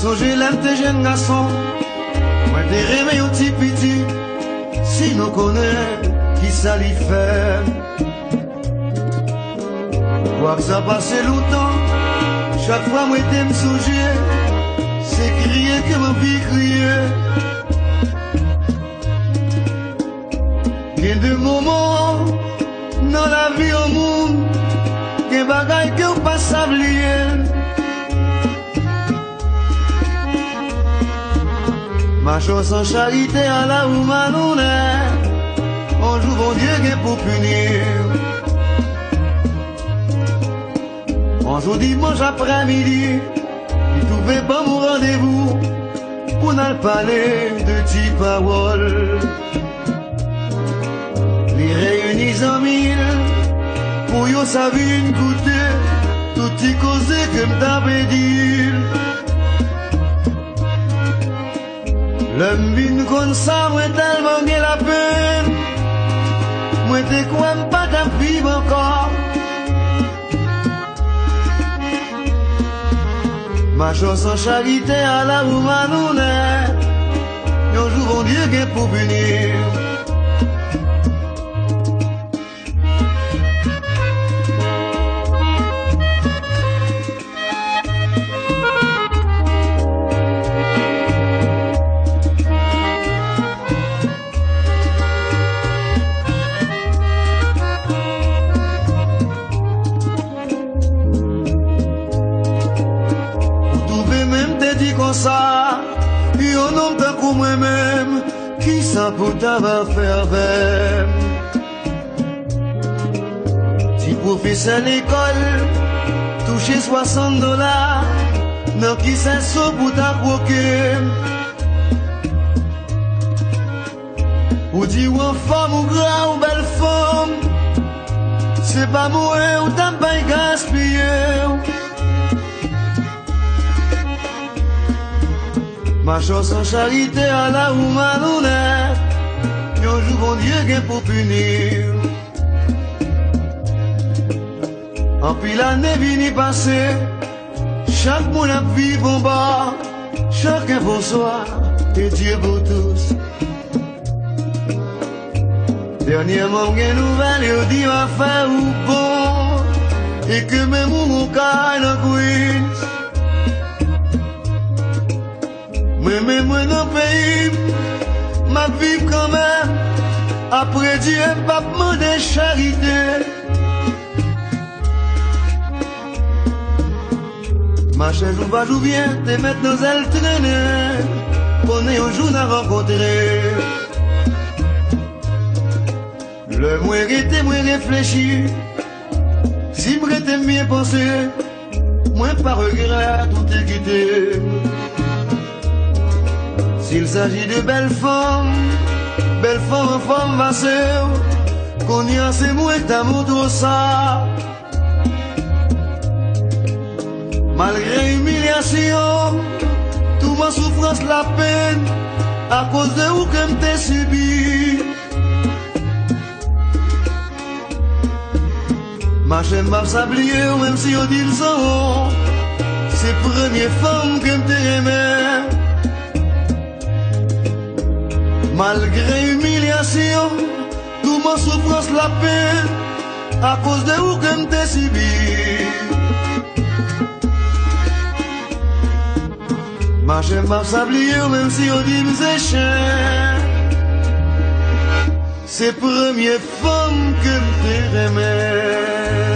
songé l'aime tes jeunes garçons, moi t'es rêvé au petit petit, si nous connaît qui ça l'y fait. Quoi que ça passe longtemps, chaque fois moi t'aime songer, c'est crier que ma vie crier. Il y a des moments dans la vie au monde, des bagailles que vous pas oublier. Ma chose sans charité à la woman on est, on joue bon Dieu qui pour punir. On joue dimanche après-midi, il trouvait pas mon rendez-vous pour nous parler de petites paroles. Les réunis en mille, pour yo savoir une goûter, tout y causé que m't'avais dit. L'homme vine comme ça, moi tellement j'ai la peine, moi t'es quoi m'pas ta vivre encore. Ma chose sans charité à la woman on est, yon jour bon Dieu qui pour punir. Comme ça, yon homme tant que moi-même, qui ça pour t'avoir fait avec. Si professeur l'école, toucher $60, non qui ça saut pour ta croquer. Ou dit ou en femme ou grand ou belle femme, c'est pas moi ou t'as pas gaspillé. Ma chose sans charité à la woman on est, yon jour bon Dieu qui pour punir. En puis l'année vini passer, chaque monde a vivre en bas, chacun pour soi, et Dieu pour tous. Dernièrement, j'ai nouvelle, yo dit ma fait ou bon, et que même mon cas est en Queens. Mais moi dans le pays, ma vie quand même, après Dieu pas demander charité. Ma chaise ou va ou bien, t'es mettre nos ailes traîner, qu'on est un jour à rencontrer. Le moins était moins réfléchi, si moi t'aime bien penser, moins par regret tout est quitté. S'il s'agit de belles femmes, femmes passées, qu'on y a c'est moi t'as montré ça. Malgré humiliation, toute ma souffrance, la peine, à cause de où que m't'ai subi. Ma chaîne m'a sablié, même si on dit le sang, c'est première femme que m't'ai aimé. Malgré humiliation, toute ma souffrance, la peine, à cause de où que m't'ai subi. Ma chaîne m'a sablié, même si on dit m'sais chien, c'est première femme que m't'ai aimé.